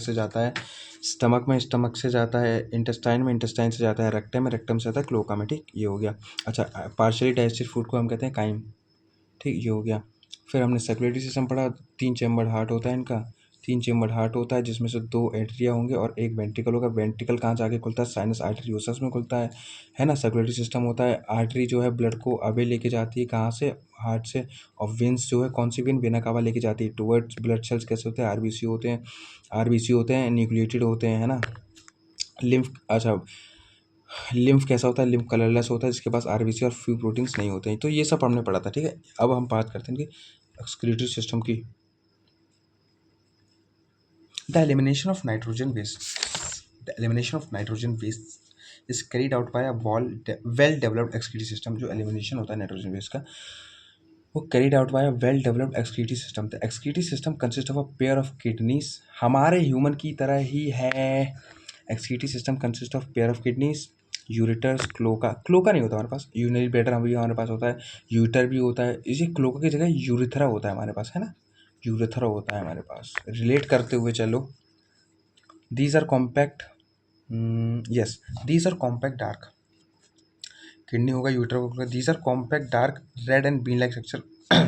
से जाता है स्टमक में, स्टमक से जाता है इंटेस्टाइन में, इंटेस्टाइन से जाता है रेक्टम में, रेक्टम से जाता है क्लोका में। ठीक, ये हो गया। अच्छा, पार्शियली डाइजेस्टेड फूड को हम कहते हैं काइम। ठीक, ये हो गया। फिर हमने सर्कुलेटरी सिस्टम पढ़ा, 3 चेम्बर्ड हार्ट होता है इनका, 3 चेम्बर्ड हार्ट होता है जिसमें से 2 एट्रिया होंगे और एक वेंट्रिकल होगा। वेंट्रिकल कहाँ जाके खुलता है, साइनस आर्टरियोसस में खुलता है ना। सर्कुलेटरी सिस्टम होता है, आर्टरी जो है ब्लड को अवे लेके जाती है कहाँ से, हार्ट से, और वेंस जो है कौन सी वेन, वेना कावा लेके जाती है टुवर्ड्स ब्लड सेल्स। कैसे होते हैं, आरबीसी होते हैं, आरबीसी होते हैं, न्यूक्लिएटेड होते हैं, है ना। लिम्फ, अच्छा लिम्फ कैसा होता है, लिम्फ कलरलेस होता है जिसके पास आरबीसी और फ्यू प्रोटीन्स नहीं होते हैं। तो ये सब हमने पढ़ा था। ठीक है, अब हम बात करते हैं कि एक्सक्रीटरी सिस्टम की। The elimination of nitrogen waste, the elimination of nitrogen waste is carried out by a well developed excretory system. जो एलिमिनेशन होता है नाइट्रोजन वेस्ट का, वो carried out by a well developed excretory system. The excretory system consist of a pair of kidneys, हमारे human की तरह ही है। Excretory system consist of pair of kidneys, ureters, cloaca, cloaca नहीं होता हमारे पास, यूरिनरी ब्लैडर भी हमारे पास होता है, यूरेटर भी होता है। इसी क्लोका की जगह यूरिथ्रा होता है हमारे पास, है ना, यूरेथ्रा होता है हमारे पास। रिलेट करते हुए चलो, these are compact, yes, these are compact dark, kidney होगा, यूटर होगा, these are compact dark red and bean like structure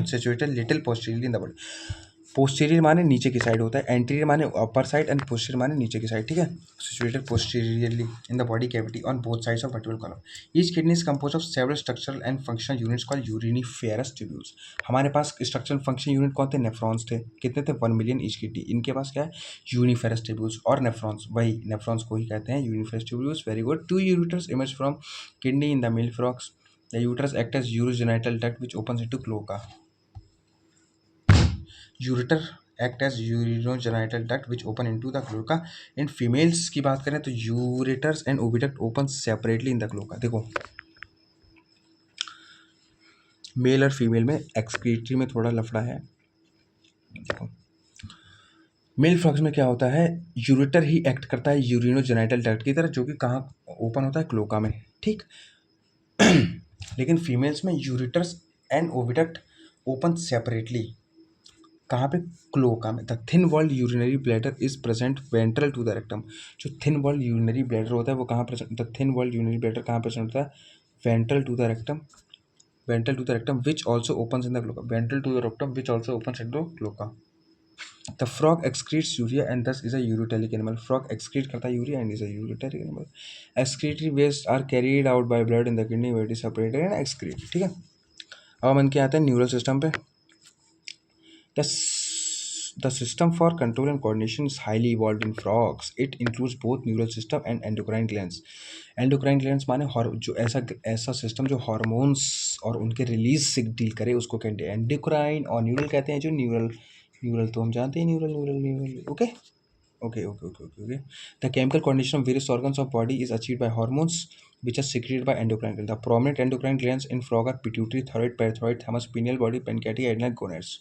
situated little posteriorly in the body। Posterior माने नीचे की साइड होता है, एंटीरियर माने अपर साइड एंड पोस्टीरियर माने नीचे की साइड, ठीक है। Situated posteriorly in the body cavity on both sides of vertebral column. Each kidney is compose of several structural and functional units called uriniferous tubules. हमारे पास structural function unit कौन थे? Nephrons थे। कितने थे? 1 मिलियन ईच किडनी। इनके पास क्या है? यूनिफेरस ट्यूब्यूल्स और नेफ्रॉन्स, वही नेफ्रॉन्स को ही कहते हैं uriniferous tubules. Very good. 2 ureters emerge from kidney in the male frogs. The ureters act as urogenital duct which opens into cloaca. Ureter act as urinogenital duct which open into the cloaca. In females की बात करें तो ureters and oviduct open separately in the cloaca. देखो male और female में excretory में थोड़ा लफड़ा है। देखो मेल फ्रॉक्स में क्या होता है, यूरेटर ही एक्ट करता है यूरिनोजेनिटल डक्ट की तरह, जो कि कहाँ ओपन होता है? क्लोका में, ठीक। लेकिन फीमेल्स में ureters and oviduct open separately, कहाँ पे? क्लोका में। The thin walled urinary bladder is present ventral to the rectum. जो थिन वॉल्ड यूरिनरी ब्लैडर होता है वो कहाँ present? The thin walled urinary bladder कहाँ प्रेजेंट होता है? Ventral to the rectum. Ventral to the rectum which also opens in the cloaca. Ventral to the rectum which also opens in the cloaca. The frog excretes urea and thus is a ureotelic animal. Frog excrete करता है urea and is a ureotelic animal. Excretory waste are carried out by blood in the kidney where it is separated and excrete, ठीक है। अब हम इनके आते हैं neural system पे। The system for control and coordination is highly evolved in frogs. It includes both neural system and endocrine glands. Endocrine glands माने जो ऐसा सिस्टम जो हॉर्मोन्स और उनके रिलीज से डील करे उसको कहते हैं एंडोक्राइन, और न्यूरल कहते हैं जो न्यूरल। न्यूरल तो हम जानते हैं, neural neural neural, okay okay okay okay okay okay. The chemical coordination of various organs of body is achieved by hormones which are secreted by endocrine glands. The prominent endocrine glands in frog are pituitary, thyroid, parathyroid, thymus, pineal body, pancreatic, adrenal, gonads.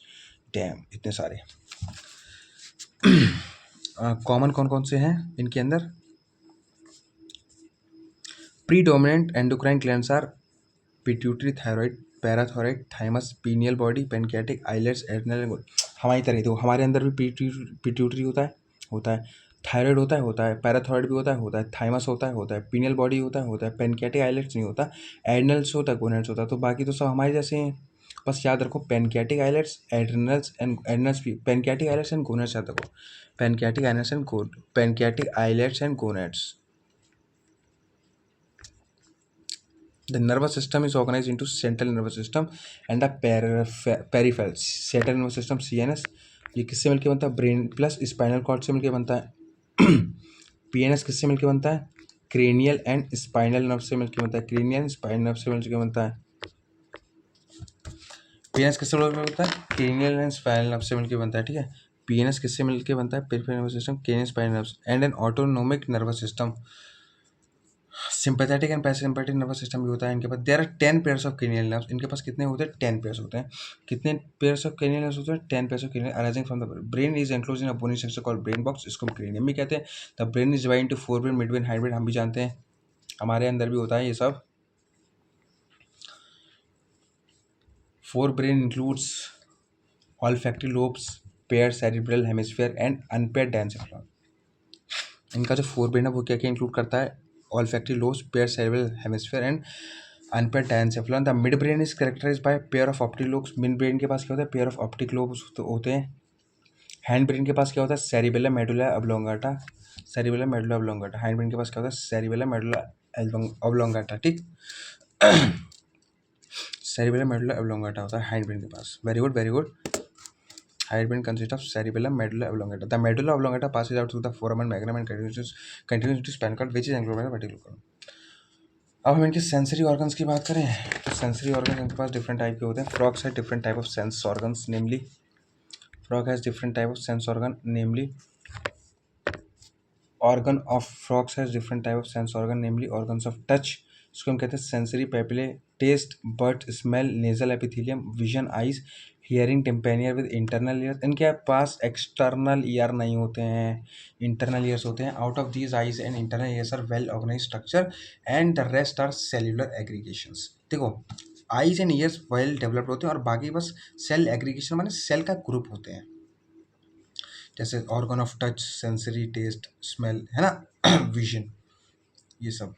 Damn इतने सारे। Common कौन कौन से हैं इनके अंदर? Predominant endocrine glands are pituitary, thyroid, parathyroid, thymus, pineal body, pancreatic, islets, adrenal. हमारी तरह देखो हमारे अंदर भी पिट्यूटरी होता है, थायराइड होता है, पैराथायराइड भी होता है, थाइमस होता है, पीनियल बॉडी होता है, पेनकेटिक आइलेट्स नहीं होता, एड्रिनल्स होता है, गोनेड्स होता है। तो बाकी तो सब हमारे जैसे हैं, बस याद रखो पेनकेटिक आइलेट्स, एड्रिनल्स एंड एड्रिनल्स भी, पेनकेटिक आइलेट्स एंड गोनेड्स याद रखो, pancreatic islets and gonads. The nervous system is organized into central nervous system and the peripherals. Central nervous system CNS ये किससे मिलके बनता है? ब्रेन प्लस स्पाइनल कॉर्ड से मिलके बनता है। PNS किससे मिलके बनता है? क्रेनियल एंड स्पाइनल नर्व से मिलके बनता है। क्रेनियल एंड स्पाइनल नर्व से मिलके बनता है। PNS किससे मिलके बनता है? क्रेनियल एंड स्पाइनल नर्व से मिलके बनता है, ठीक है। PNS किससे मिलके बनता है? Peripheral nervous system, cranial spinal nerves and an autonomic nervous system. Sympathetic and parasympathetic nervous system भी होता है इनके पास। There are 10 pairs of cranial nerves. इनके पास कितने होते हैं? 10 पेयर्स होते हैं। कितने पेयर्स ऑफ क्रेनियल नर्व्स होते हैं? 10 pairs of cranial arising from the brain is enclosed in a bony structure called brain box. इसको हम क्रेनियम भी कहते हैं। The brain is divided into fore brain, mid brain, hind brain, हम भी जानते हैं, हमारे अंदर भी होता है ये सब। Fore brain includes olfactory lobes, paired cerebral hemisphere and unpaired diencephalon। इनका जो फोर ब्रेन है वो क्या क्या इंक्लूड करता है? olfactory lobes, paired cerebral hemisphere and unpaired diencephalon। The mid brain is characterised by pair of optic lobes. Mid brain के पास क्या होता है? पेयर ऑफ ऑप्टिक लोब्स होते हैं। हैंड ब्रेन के पास क्या होता है? Cerebellum medulla oblongata. Cerebellum medulla oblongata. Hind brain के पास क्या होता है? सेरिबेलम मेडुला ऑब्लोंगाटा, ठीक। सेरिबेलम मेडुला ऑब्लोंगाटा होता है हैंड ब्रेन के पास। Very good very good. Hind brain consists of cerebellum, medulla oblongata. The medulla oblongata passes out through the foramen magnum and continues to spinal cord, which is enclosed by the vertical column. अब हम इनके sensory organs की बात करें तो sensory organ इनके पास different type के होते हैं। Frogs have different type of sense organs namely frog has different type of sense organ namely organ of frogs has different type of sense organ namely organs of touch, इसको हम कहते हैं sensory papillae, taste, but, smell, nasal epithelium, vision, eyes, hearing, tympanum with internal ear. इनके पास external ear नहीं होते हैं, internal ears होते हैं। Out of these eyes and internal ears are well organise structure and the rest are cellular aggregations. देखो eyes and ears well developed होते हैं और बाकी बस सेल एग्रीगेशन माने सेल का ग्रुप होते हैं, जैसे organ of touch, sensory, taste, smell, है ना, विजन, ये सब।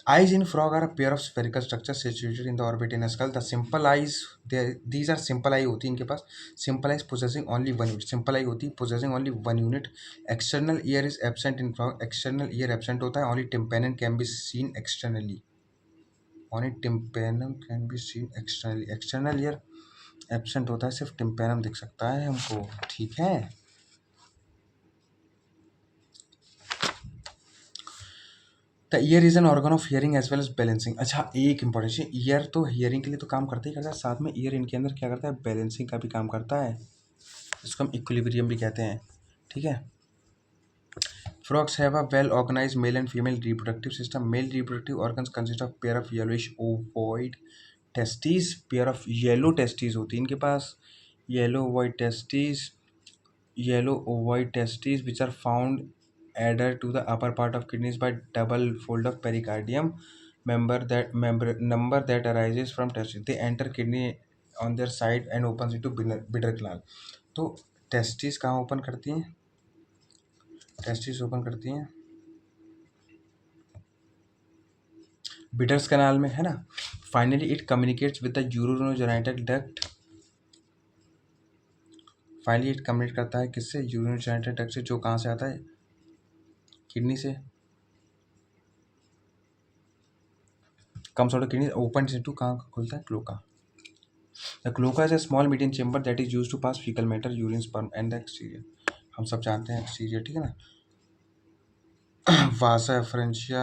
Eyes in frog are a pair of spherical structures situated in the orbit in a skull. The simple eyes, these are simple eye होती है इनके पास. Simple eyes possessing only one unit. Simple eye होती है possessing only one unit. External ear is absent in frog. External ear absent होता है. Only tympanum can be seen externally. Only tympanum can be seen externally. External ear absent होता है, सिर्फ tympanum दिख सकता है हमको. ठीक है. The ear is an organ of hearing as well as balancing. अच्छा, एक इंपॉर्टेंट चीज, ईयर तो हियरिंग के लिए तो काम करता ही करता है, साथ में ईयर इनके अंदर क्या करता है, बैलेंसिंग का भी काम करता है. इसको हम इक्विलिब्रियम भी कहते हैं. ठीक है. Frogs have a well organized male and female reproductive system. Male reproductive organs consist of pair of yellowish ovoid testes. Pair of yellow testes होती है इनके पास. Yellow ovoid testes. Yellow ovoid testes which are found adhere to the upper part of kidneys by double fold of pericardium number that arises from testes. They enter kidney on their side and opens into bitter canal. तो testis कहाँ open करती हैं, testis open करती हैं biters canal में, है ना. Finally it communicates with the urogenital duct. Finally it communicate करता है किससे, यूरोजेनिटल डक्ट से, जो कहाँ से आता है, किडनी से. comes out of kidney, opens into कहाँ खुलता है, cloaca. The cloaca is a small median chamber that is used to pass fecal matter, urine, sperm and the exterior. हम सब जानते हैं एक्सटीरियर. ठीक है ना. वासा एफरेंशिया,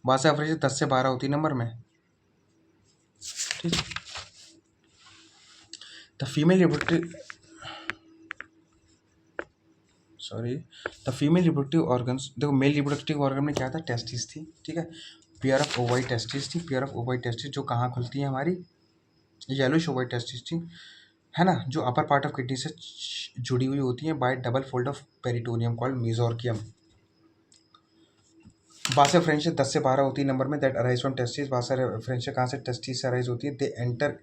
वासा एफरेंशिया 10 से 12 होती है नंबर में. ठीक. The female reproductive the female reproductive organs, देखो मेल रिप्रोडक्टिव ऑर्गन में क्या था, टेस्टिस थी. ठीक है. पेयर ऑफ ओवाइड टेस्टिस थी. पेयर ऑफ ओवाइड टेस्टिस जो कहाँ खुलती है हमारी, येलोइश ओवाइड टेस्टिस थी, है ना, जो अपर पार्ट ऑफ किडनी से जुड़ी हुई होती है by double fold of peritoneum called mesorchium. Vasa efferentia 10 से 12 होती है नंबर में, that arise from testis. Vasa efferentia कहाँ से, टेस्टिस से अराइज होती है. They enter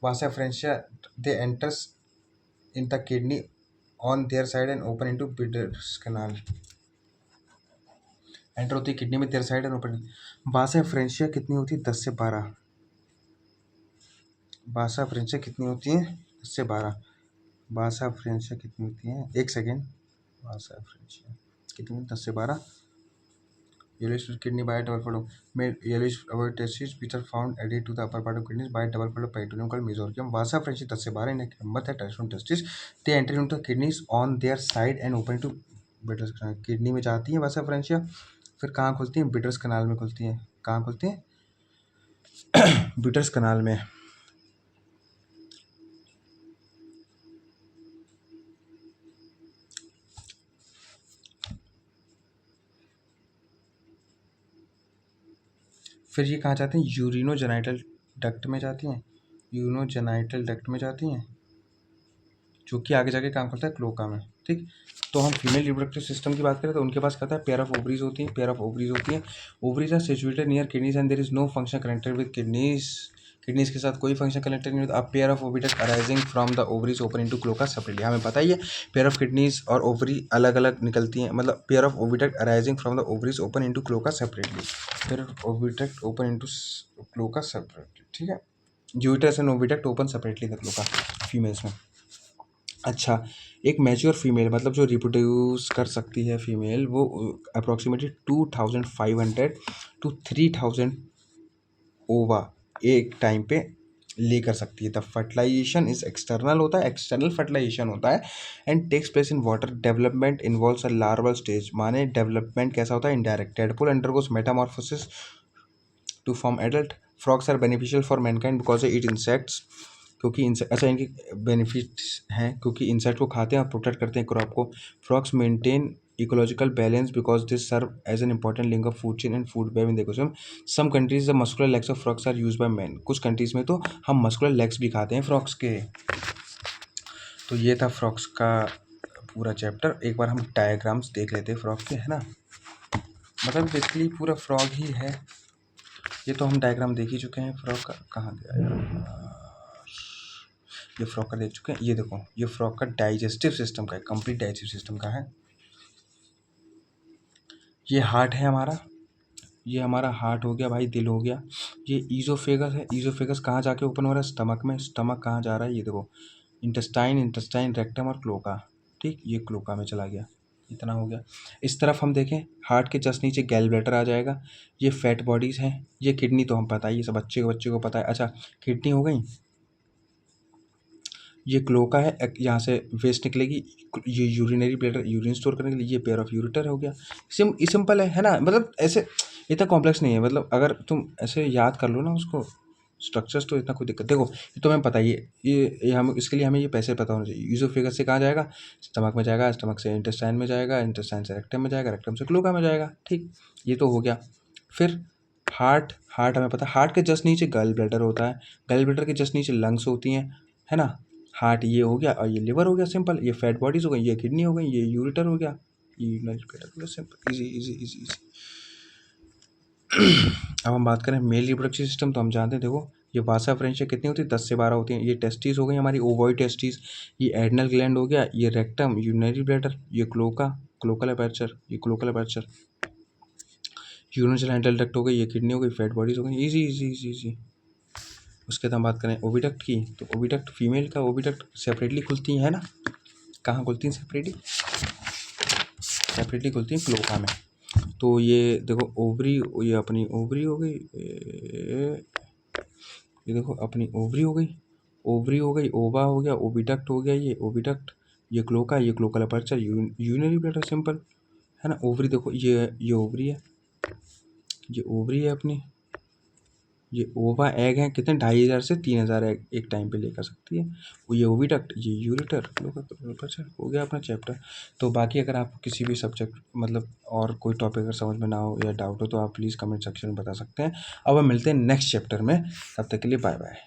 vasa efferentia they enters in the kidney on their side and open into Bidder's canal. Enter होती है किडनी में their side and open. Vasa efferentia कितनी होती है, 10 से 12. वासा फ्रेंशिया कितनी होती है, 10 से 12. वासा फ्रेंशिया कितनी होती है, एक सेकेंड. वासा फ्रेंशिया कितनी, 10 से 12. Yellowish kidney by double fold of yellowish ovoid testes which are found added to the upper part of kidneys by double fold of peritoneum called mesorechium. Vasa fracture 10 से 12 in a number that attached from testes. They enter into the kidneys on their side and open to bitters canal. Kidney में जाती हैं वासा फ्रेंशिया, फिर कहाँ खुलती हैं, biters कनाल में खुलती हैं. कहाँ खुलती हैं, बिटर्स कनाल में. फिर ये कहाँ जाती हैं, यूरिनोजेनाइटल डक्ट में जाती हैं. यूरिनोजेनाइटल डक्ट में जाती हैं, जो कि आगे जाके काम करता है क्लोका में. ठीक. तो हम फीमेल रिप्रोडक्टिव सिस्टम की बात करें तो उनके पास क्या था, पेयर ऑफ ओवरीज होती हैं. पेयर ऑफ ओवरीज होती हैं. Ovaries are situated near kidneys and there is no function connected with kidneys. Kidneys के साथ कोई फंक्शन कनेक्टेड नहीं होता. अब pair of oviduct arising from the ovaries open into cloaca separately. हमें पता ही है पेयर ऑफ किडनीज और ओवरी अलग अलग निकलती हैं, मतलब pair of oviduct arising from the ovaries open into cloaca separately. Pair of oviduct open into cloaca separately. ठीक है. Uterus and oviduct open separately the cloaca females में. अच्छा, एक मैच्योर फीमेल मतलब जो रिप्रोड्यूस कर सकती है फीमेल, वो अप्रॉक्सीमेटली 2500 to 3000 ओवा एक टाइम पे ले कर सकती है. द फर्टिलाइजेशन इज एक्सटर्नल होता है, एक्सटर्नल फर्टिलाइजेशन होता है and takes place in water. Development involves a larval stage, माने डेवलपमेंट कैसा होता है, indirect. Tadpole undergoes metamorphosis to form adult. Frogs are beneficial for mankind because it insects, क्योंकि अच्छा इनके बेनिफिट्स हैं क्योंकि इंसेक्ट को खाते हैं और प्रोटेक्ट करते हैं क्रॉप को. Frogs maintain ecological balance because this serve as an important link of food chain and food web in the ecosystem. Some countries the muscular legs of frogs are use by man. कुछ countries में तो हम muscular legs भी खाते हैं frogs के. तो ये था फ्रॉग्स का पूरा चैप्टर. एक बार हम डायग्राम्स देख लेते हैं फ्रॉग के, है ना. मतलब बेसिकली पूरा फ्रॉग ही है. ये तो हम डायग्राम देख ही चुके हैं फ्रॉग का. कहाँ गया यार, ये फ्रॉग का देख चुके हैं. ये देखो, ये फ्रॉग का डाइजेस्टिव सिस्टम का है, कंप्लीट डाइजेस्टिव सिस्टम का है. ये हार्ट है हमारा, ये हमारा हार्ट हो गया भाई, दिल हो गया। ये ईज़ोफेगस है, ईज़ोफेगस कहाँ जाके ओपन हो रहा है? स्टमक में। स्टमक कहाँ जा रहा है? ये देखो, इंटेस्टाइन, इंटेस्टाइन, रेक्टम और क्लोका। ठीक, ये क्लोका में चला गया। इतना हो गया। इस तरफ हम देखें, हार्ट के जस्ट नीचे गैल ब्लैडर आ जाएगा। ये फैट बॉडीज़ हैं। ये किडनी तो हम पता ही, ये सब बच्चे को पता है। अच्छा, किडनी हो गई। ये क्लोका है, यहाँ से वेस्ट निकलेगी। ये यूरिनरी ब्लैडर, यूरिन स्टोर करने के लिए। ये पेयर ऑफ यूरेटर हो गया। सिंपल है ना? मतलब ऐसे इतना कॉम्प्लेक्स नहीं है। मतलब अगर तुम ऐसे याद कर लो ना उसको, स्ट्रक्चर्स, तो इतना कोई दिक्कत। देखो, ये तो हमें पता ही है। ये हम इसके लिए हमें ये पैसे पता होना चाहिए। यूज़ोफेगस से कहाँ जाएगा? स्टमक में जाएगा। स्टमक से इंटेस्टाइन में जाएगा। इंटेस्टाइन से रेक्टम में जाएगा। रेक्टम से क्लोका में जाएगा। ठीक, ये तो हो गया। फिर हार्ट, हार्ट हमें पता है। हार्ट के जस्ट नीचे गल ब्लैडर होता है। गल ब्लैडर के जस्ट नीचे लंग्स होती हैं, है ना? हार्ट ये हो गया, और ये लिवर हो गया। सिंपल। ये फैट बॉडीज़ हो गई, ये किडनी हो गई, ये यूरेटर हो गया, ये यूरिनरी ब्लैडर हो गया। Simple, easy easy easy easy. अब हम बात करें मेल रिप्रोडक्टिव सिस्टम, तो हम जानते हैं। देखो, ये वासा फ्रेंशिया कितनी होती है? 10 से 12 होती हैं। ये टेस्टिस हो गई हमारी, ओवॉइड टेस्टिस। ये एडनल ग्लैंड हो गया। ये रेक्टम, यूरिनरी ब्लैडर, ये क्लोका, क्लोकल अपर्चर, ये cloacal aperture. Urinary handle duct हो गई, ये किडनी हो गई, फैट बॉडीज हो गई। Easy easy easy easy. उसके बाद हम बात करें ओविडक्ट की, तो ओविडक्ट, फीमेल का ओविडक्ट सेपरेटली खुलती है ना? कहाँ खुलती हैं सेपरेटली? सेपरेटली खुलती हैं क्लोका में। तो ये देखो, ओवरी, ये अपनी ओवरी हो गई। ये देखो, अपनी ओवरी हो गई, ओवरी हो गई, ओवा हो गया, ओविडक्ट हो गया, ये ओविडक्ट, ये क्लोका, ये cloacal aperture, urinary bladder. Simple है ना? ओवरी देखो, ये ओवरी है, ये ओवरी है अपनी। ये ओवा एग है, कितने? 2500 से 3000 एग एक टाइम पे लेकर सकती है वो। ये ओविडक्ट, ये यूरेटर, अच्छा हो गया अपना चैप्टर। तो बाकी अगर आपको किसी भी सब्जेक्ट, मतलब और कोई टॉपिक अगर समझ में ना हो या डाउट हो, तो आप प्लीज़ कमेंट सेक्शन में बता सकते हैं। अब हम मिलते हैं नेक्स्ट चैप्टर में। तब तक के लिए बाय बाय।